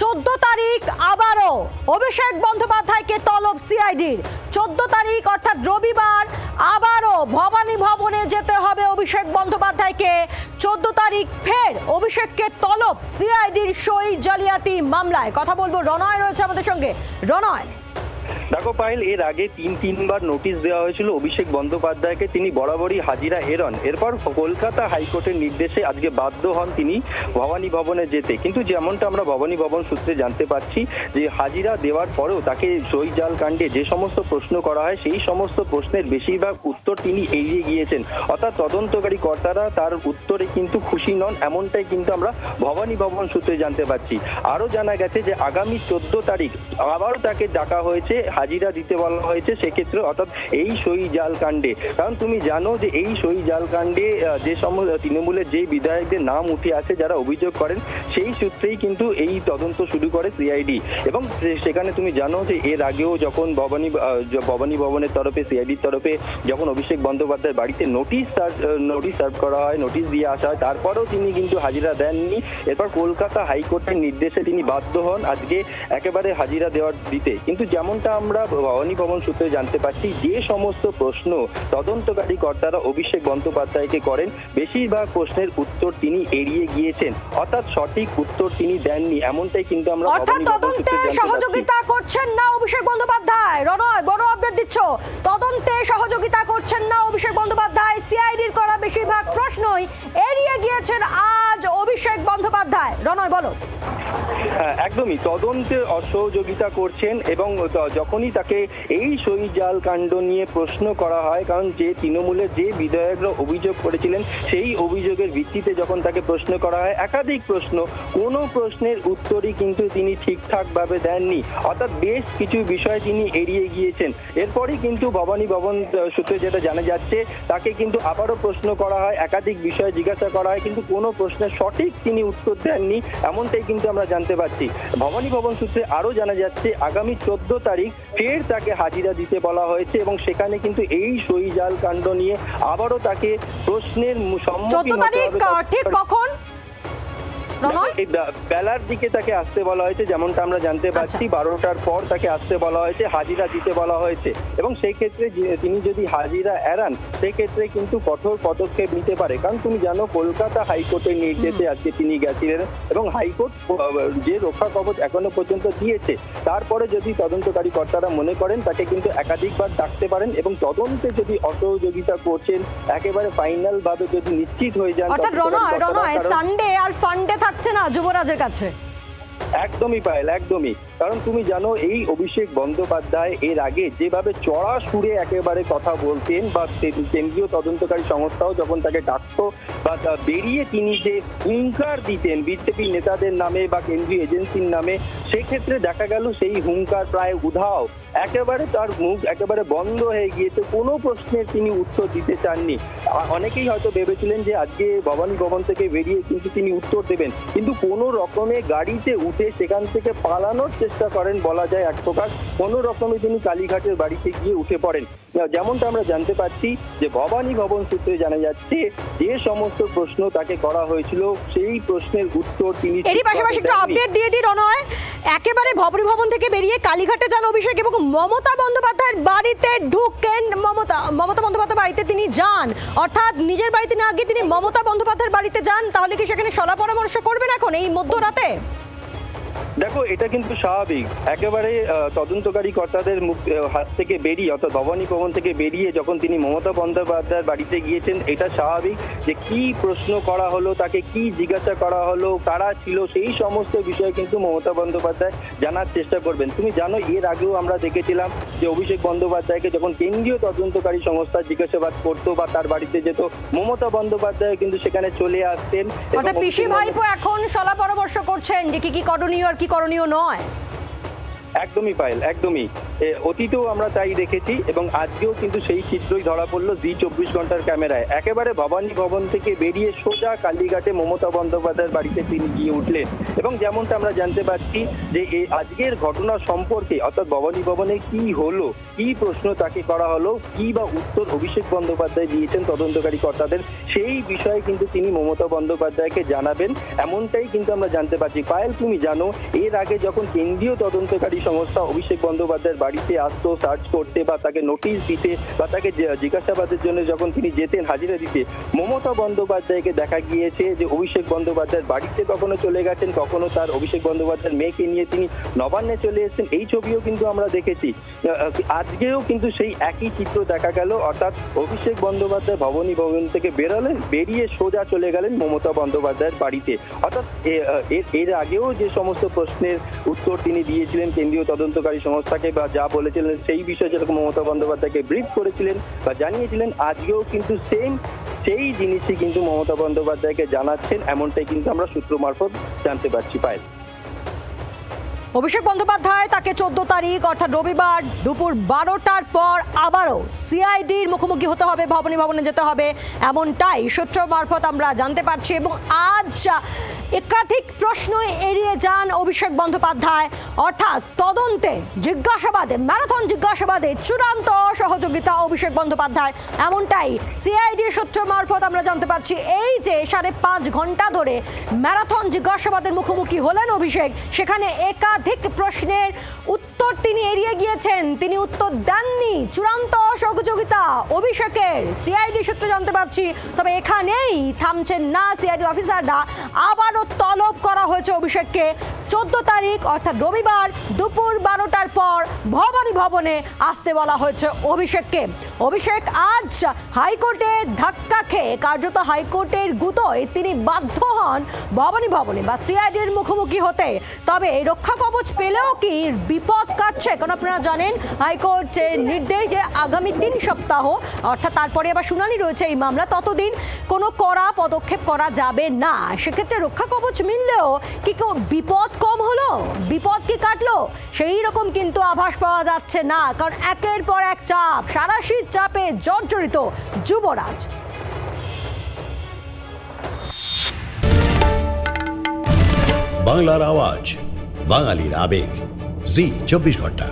14 তারিখ আবারও অভিষেক বন্দ্যোপাধ্যায়কে তলব সিআইডির। 14 তারিখ অর্থাৎ রবিবার আবারও ভবানী ভবনে যেতে হবে অভিষেক বন্দ্যোপাধ্যায়কে। 14 তারিখ ফের অভিষেককে তলব সিআইডির সই জালিয়াতি মামলায়। কথা বলবো, রনয় রয়েছে আমাদের সঙ্গে। রনয়, দেখো পায়েল, এর আগে তিনবার নোটিশ দেওয়া হয়েছিল অভিষেক বন্দ্যোপাধ্যায়কে, তিনি বরাবরই হাজিরা এড়ান। এরপর কলকাতা হাইকোর্টের নির্দেশে আজকে বাধ্য হন তিনি ভবানী ভবনে যেতে। কিন্তু যেমনটা আমরা ভবানী ভবন সূত্রে জানতে পারছি যে হাজিরা দেওয়ার পরেও তাকে সই জাল কাণ্ডে যে সমস্ত প্রশ্ন করা হয় সেই সমস্ত প্রশ্নের বেশিরভাগ উত্তর তিনি এড়িয়ে গিয়েছেন। অর্থাৎ তদন্তকারী কর্তারা তার উত্তরে কিন্তু খুশি নন, এমনটাই কিন্তু আমরা ভবানী ভবন সূত্রে জানতে পারছি। আরও জানা গেছে যে আগামী 14 তারিখ আবারও তাকে ডাকা হয়েছে, হাজিরা দিতে বলা হয়েছে সেক্ষেত্রে, অর্থাৎ এই সই জাল কাণ্ডে। কারণ তুমি জানো যে এই সই জাল কাণ্ডে যে সমস্ত তৃণমূলের যে বিধায়কদের নাম উঠে আসে যারা অভিযোগ করেন, সেই সূত্রেই কিন্তু এই তদন্ত শুরু করে সিআইডি। এবং সেখানে তুমি জানো যে এর আগেও যখন ভবানী ভবনের তরফে, সিআইডির তরফে যখন অভিষেক বন্দ্যোপাধ্যায়ের বাড়িতে নোটিশ সার্ভ করা হয়, নোটিশ দিয়ে আসা হয়, তারপরেও তিনি কিন্তু হাজিরা দেননি। এরপর কলকাতা হাইকোর্টের নির্দেশে তিনি বাধ্য হন আজকে একেবারে হাজিরা দিতে। কিন্তু যেমনটা আমরা ভবানী ভবন সূত্রে জানতে পারছি, যে সমস্ত প্রশ্ন তদন্তকারী কর্তারা অভিষেক বন্দ্যোপাধ্যায়কে করেন, বেশিরভাগ প্রশ্নের উত্তর তিনি এড়িয়ে গিয়েছেন, অর্থাৎ সঠিক উত্তর তিনি দেননি, এমনটাই কিন্তু আমরা তদন্তে সহযোগিতা করছেন না অভিষেক বন্দ্যোপাধ্যায়। রনয়, বড় আপডেট দিচ্ছ, তদন্তে সহযোগিতা করছেন না অভিষেক বন্দ্যোপাধ্যায়। সিআইডির করা বেশিরভাগ প্রশ্নই এড়িয়ে গিয়েছেন আজ অভিষেক বন্দ্যোপাধ্যায়। রনয়, বলো। একদমই তদন্তে অসহযোগিতা করছেন, এবং যখনই তাকে এই সই জাল কাণ্ড নিয়ে প্রশ্ন করা হয়, কারণ যে তৃণমূলের যে বিধায়করা অভিযোগ করেছিলেন সেই অভিযোগের ভিত্তিতে যখন তাকে প্রশ্ন করা হয়, একাধিক প্রশ্ন, কোনো প্রশ্নের উত্তরই কিন্তু তিনি ঠিকঠাকভাবে দেননি, অর্থাৎ বেশ কিছু বিষয় তিনি এড়িয়ে গিয়েছেন। এরপরই কিন্তু ভবানী ভবন সূত্রে যেটা জানা যাচ্ছে, তাকে কিন্তু আবারও প্রশ্ন করা হয়, একাধিক বিষয় জিজ্ঞাসা করা হয়, কিন্তু কোনো প্রশ্নের সঠিক তিনি উত্তর দেননি, এমনটাই কিন্তু আমরা জানতে পারছি। ভবানী ভবন সূত্রে আরও জানা যাচ্ছে আগামী 14 তারিখ ফের তাকে হাজিরা দিতে বলা হয়েছে, এবং সেখানে কিন্তু এই সই জাল কাণ্ড নিয়ে আবারও তাকে প্রশ্নের সম্মুখীন হতে হবে। ঠিক কখন? বেলার দিকে তাকে আসতে বলা হয়েছে, যেমনটা আমরা জানতে পারছি 12টার পর তাকে আসতে বলা হয়েছে, হাজিরা দিতে বলা হয়েছে। এবং সেই ক্ষেত্রে তিনি যদি হাজিরা এড়ান, সেক্ষেত্রে কিন্তু কঠোর পদক্ষেপ নিতে পারে। কারণ তুমি জানো কলকাতা হাইকোর্টের নির্দেশে আজকে তিনি গেছিলেন, এবং হাইকোর্ট যে রক্ষা কবচ এখনো পর্যন্ত দিয়েছে, তারপরে যদি তদন্তকারী কর্তারা মনে করেন তাকে কিন্তু একাধিকবার ডাকতে পারেন, এবং তদন্তে যদি অসহযোগিতা করছেন একেবারে ফাইনাল ভাবে যদি নিশ্চিত হয়ে যান। সানডে আর ফান্ডে থাকছে না যুবরাজের কাছে। একদমই পায়েল, একদমই। কারণ তুমি জানো এই অভিষেক বন্দ্যোপাধ্যায় এর আগে যেভাবে চড়া সুরে একেবারে কথা বলতেন, বা কেন্দ্রীয় তদন্তকারী সংস্থাও যখন তাকে ডাকতো বা বেরিয়ে তিনি যে হুঙ্কার দিতেন বিজেপি নেতাদের নামে বা কেন্দ্রীয় এজেন্সির নামে, সেক্ষেত্রে দেখা গেল সেই হুঙ্কার প্রায় উধাও, একেবারে তার মুখ একেবারে বন্ধ হয়ে গিয়েছে, কোনো প্রশ্নের তিনি উত্তর দিতে চাননি। অনেকেই হয়তো ভেবেছিলেন যে আজকে ভবানী ভবন থেকে বেরিয়ে কিন্তু তিনি উত্তর দেবেন, কিন্তু কোনো রকমে গাড়িতে উঠে সেখান থেকে পালানোর চেষ্টা করেন, বলা যায় এক প্রকার। কোনো রকমে তিনি কালীঘাটের বাড়িতে গিয়ে উঠে পড়েন। যেমনটা আমরা জানতে পারছি যে ভবানী ভবন সূত্রে জানা যাচ্ছে যে সমস্ত প্রশ্ন তাকে করা হয়েছিল সেই প্রশ্নের উত্তর তিনি। এরই পাশাপাশি একটু আপডেট দিয়ে দিই রনয়, একেবারে ভবানী ভবন থেকে বেরিয়ে কালীঘাটে যান অভিষেক, এবং মমতা বন্দ্যোপাধ্যায়ের বাড়িতে ঢুকেন। মমতা বন্দ্যোপাধ্যায়ের বাড়িতে তিনি যান, অর্থাৎ নিজের বাড়িতে না গিয়ে তিনি মমতা বন্দ্যোপাধ্যায়ের বাড়িতে যান। তাহলে কি সেখানে সলা পরামর্শ করবেন এখন এই মধ্যরাতে? দেখো, এটা কিন্তু স্বাভাবিক, একেবারে তদন্তকারী কর্তাদের হাত থেকে বেরিয়ে, অর্থাৎ ভবানী ভবন থেকে বেরিয়ে যখন তিনি মমতা বন্দ্যোপাধ্যায়ের বাড়িতে গিয়েছেন, এটা স্বাভাবিক যে কি প্রশ্ন করা হলো, তাকে কি জিজ্ঞাসা করা হলো, কারা ছিল, সেই সমস্ত বিষয় কিন্তু মমতা বন্দ্যোপাধ্যায় জানার চেষ্টা করবেন। তুমি জানো এর আগেও আমরা দেখেছিলাম যে অভিষেক বন্দ্যোপাধ্যায়কে যখন কেন্দ্রীয় তদন্তকারী সংস্থা জিজ্ঞাসাবাদ করতো বা তার বাড়িতে যেত, মমতা বন্দ্যোপাধ্যায় কিন্তু সেখানে চলে আসতেন। পিসি ভাইপো এখন সলা পরামর্শ করছেন যে কি করণীয় আর কি করণীয় নয়। একদমই পায়েল, একদমই। অতীতেও আমরা তাই দেখেছি এবং আজকেও কিন্তু সেই চিত্রই ধরা পড়লো জি24 ঘন্টার ক্যামেরায়। একেবারে ভবানী ভবন থেকে বেরিয়ে সোজা কালীঘাটে মমতা বন্দ্যোপাধ্যায়ের বাড়িতে তিনি গিয়ে উঠলেন এবং যেমনটা আমরা জানতে পারছি যে এই আজকের ঘটনা সম্পর্কে অর্থাৎ ভবানী ভবনে কি হলো, কি প্রশ্ন তাকে করা হলো, কি বা উত্তর অভিষেক বন্দ্যোপাধ্যায় দিয়েছেন তদন্তকারী কর্তাদের, সেই বিষয়ে কিন্তু তিনি মমতা বন্দ্যোপাধ্যায়কে জানাবেন, এমনটাই কিন্তু আমরা জানতে পারছি। পায়েল, তুমি জানো এর আগে যখন কেন্দ্রীয় তদন্তকারী সংস্থা অভিষেক বন্দ্যোপাধ্যায়ের বাড়িতে আসতো সার্চ করতে বা তাকে নোটিশ দিতে বা তাকে জিজ্ঞাসাবাদের জন্য যখন তিনি যেতেন হাজিরা দিতে, মমতা বন্দ্যোপাধ্যায়কে দেখা গিয়েছে যে অভিষেক বন্দ্যোপাধ্যায়ের বাড়িতে কখনো চলে গেছেন, কখনো তার অভিষেক বন্দ্যোপাধ্যায়ের মেয়েকে নিয়ে তিনি নবান্নে চলে এসেছেন। এই ছবিও কিন্তু আমরা দেখেছি। আজকেও কিন্তু সেই একই চিত্র দেখা গেল, অর্থাৎ অভিষেক বন্দ্যোপাধ্যায় ভবানী ভবন থেকে বেরিয়ে সোজা চলে গেলেন মমতা বন্দ্যোপাধ্যায়ের বাড়িতে। অর্থাৎ এর আগেও যে সমস্ত প্রশ্নের উত্তর তিনি দিয়েছিলেন কেন্দ্রীয় তদন্তকারী সংস্থাকে বা যা বলেছিলেন সেই বিষয়ে যেরকম মমতা বন্দ্যোপাধ্যায়কে ব্রিফ করেছিলেন বা জানিয়েছিলেন, আজকেও কিন্তু সেই জিনিসই কিন্তু মমতা বন্দ্যোপাধ্যায়কে জানাচ্ছেন, এমনটাই কিন্তু আমরা সূত্র মারফত জানতে পারছি। পায়েল, অভিষেক বন্দ্যোপাধ্যায় তাকে 14 তারিখ অর্থাৎ রবিবার দুপুর 12টার পর আবারও সিআইডির মুখোমুখি হতে হবে, ভবানী ভবনে যেতে হবে, এমনটাই সূত্র মারফত আমরা জানতে পারছি। এবং আজ একাধিক প্রশ্ন এড়িয়ে যান অভিষেক বন্দ্যোপাধ্যায়, অর্থাৎ তদন্তে জিজ্ঞাসাবাদে, ম্যারাথন জিজ্ঞাসাবাদে চূড়ান্ত সহযোগিতা অভিষেক বন্দ্যোপাধ্যায়, এমনটাই সিআইডির সূত্র মারফত আমরা জানতে পারছি। এই যে 5.5 ঘন্টা ধরে ম্যারাথন জিজ্ঞাসাবাদের মুখোমুখি হলেন অভিষেক, সেখানে একাধিক প্রশ্নের উত্তর তিনি এড়িয়ে গিয়েছেন, তিনি উত্তর দেননি। চূড়ান্ত সহযোগিতা অভিষেকের সিআইডি সূত্রে জানতে পারছি। তবে এখানেই থামছেন না সিআইডি অফিসাররা, আবারও তলব করা হয়েছে অভিষেককে 14 তারিখ অর্থাৎ রবিবার দুপুর 12টার পর ভবানী ভবনে আসতে বলা হয়েছে অভিষেককে। অভিষেক আজ হাইকোর্টে ধাক্কা খেয়ে, কার্যত হাইকোর্টের গুতোয় তিনি বাধ্য হন ভবানী ভবনে বা সিআইডির মুখোমুখি হতে। তবে রক্ষা কবচ পেলেও কি বিপদ কাটছে? কারণ আপনারা জানেন হাইকোর্টের নির্দেশ যে আগামী 3 সপ্তাহ অর্থাৎ তারপরে আবার শুনানি রয়েছে এই মামলা, ততদিন কোনো কড়া পদক্ষেপ করা যাবে না। সেক্ষেত্রে রক্ষা কবচ মিললেও কি কেউ বিপদ কম হলো, বিপদ কি কাটলো, সেই রকম কিন্তু আভাস পাওয়া যাচ্ছে না। কারণ একের পর এক চাপ, সারাশি চাপে জর্জরিত যুবরাজ। বাংলার আওয়াজ, বাঙালির আবেগ, জি 24 ঘন্টা।